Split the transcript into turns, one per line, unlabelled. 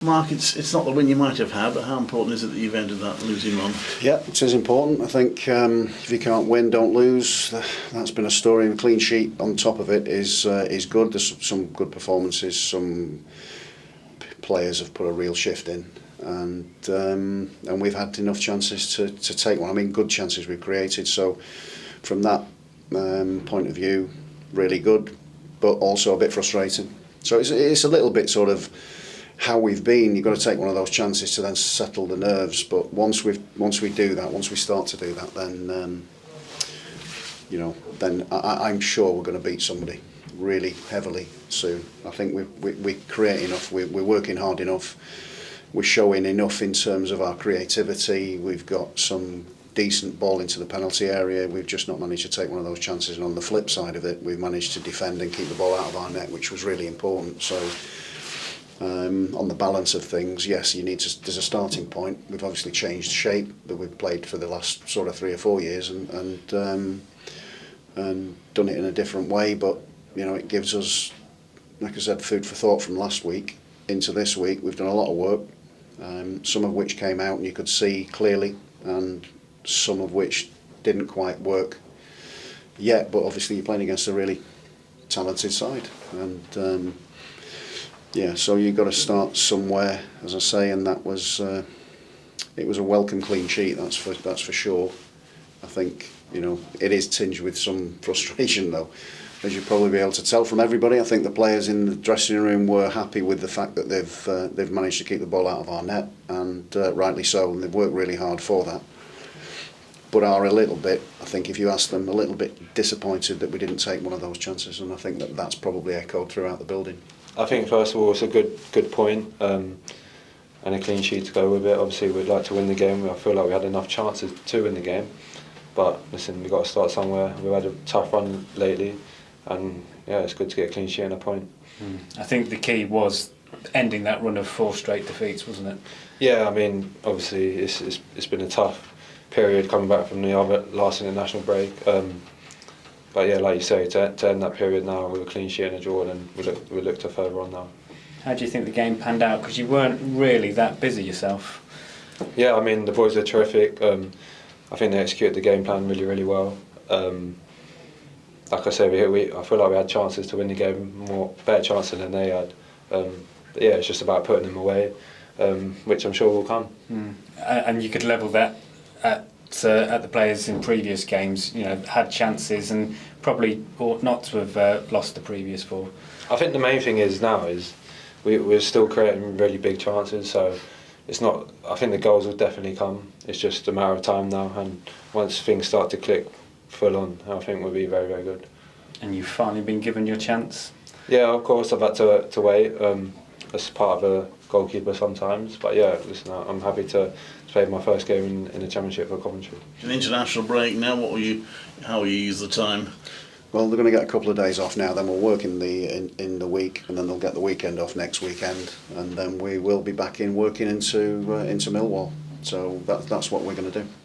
Mark, it's not the win you might have had, but how important is it that you've ended that losing run?
Yeah, it is important. I think if you can't win, don't lose. That's been a story. And a clean sheet on top of it is good. There's some good performances. Some players have put a real shift in, and we've had enough chances to take one. I mean, good chances we've created. So from that point of view, really good, but also a bit frustrating. So it's a little bit sort of how we've been. You've got to take one of those chances to then settle the nerves. But once we do that, once we start to do that, then then I'm sure we're going to beat somebody really heavily soon. I think we create enough. We're working hard enough. We're showing enough in terms of our creativity. We've got some decent ball into the penalty area. We've just not managed to take one of those chances. And on the flip side of it, we've managed to defend and keep the ball out of our net, which was really important. So. On the balance of things, yes, there's a starting point. We've obviously changed shape that we've played for the last sort of 3 or 4 years and done it in a different way, but it gives us, like I said, food for thought from last week into this week. We've done a lot of work, some of which came out and you could see clearly, and some of which didn't quite work yet, but obviously you're playing against a really talented side, and so you've got to start somewhere, as I say, and that was it was a welcome clean sheet. That's for sure. I think it is tinged with some frustration though, as you'll probably be able to tell from everybody. I think the players in the dressing room were happy with the fact that they've managed to keep the ball out of our net, and rightly so, and they've worked really hard for that. But are a little bit, I think, if you ask them, a little bit disappointed that we didn't take one of those chances, and I think that's probably echoed throughout the building.
I think first of all it's a good point, and a clean sheet to go with it. Obviously we'd like to win the game. I feel like we had enough chances to win the game, but listen, we've got to start somewhere. We've had a tough run lately, and it's good to get a clean sheet and a point.
I think the key was ending that run of 4 straight defeats, wasn't it?
Yeah, I mean obviously it's been a tough period coming back from the other last international break. But yeah, like you say, to end that period now with a clean sheet and a draw, and we look to further on now.
How do you think the game panned out? Because you weren't really that busy yourself.
Yeah, I mean the boys are terrific. I think they executed the game plan really, really well. Like I say, I feel like we had chances to win the game, better chances than they had. But yeah, it's just about putting them away, which I'm sure will come.
And you could level that at the players in previous games, had chances and probably ought not to have lost the previous 4.
I think the main thing is now is we're still creating really big chances, so it's not. I think the goals will definitely come. It's just a matter of time now, and once things start to click full on, I think we'll be very, very good.
And you've finally been given your chance?
Yeah, of course I've had to wait. That's part of a goalkeeper sometimes, but yeah, listen, I'm happy to play my first game in the Championship for Coventry.
An international break now. How will you use the time?
Well, they're going to get a couple of days off now. Then we'll work in the week, and then they'll get the weekend off next weekend, and then we will be back in working into Millwall. So that's what we're going to do.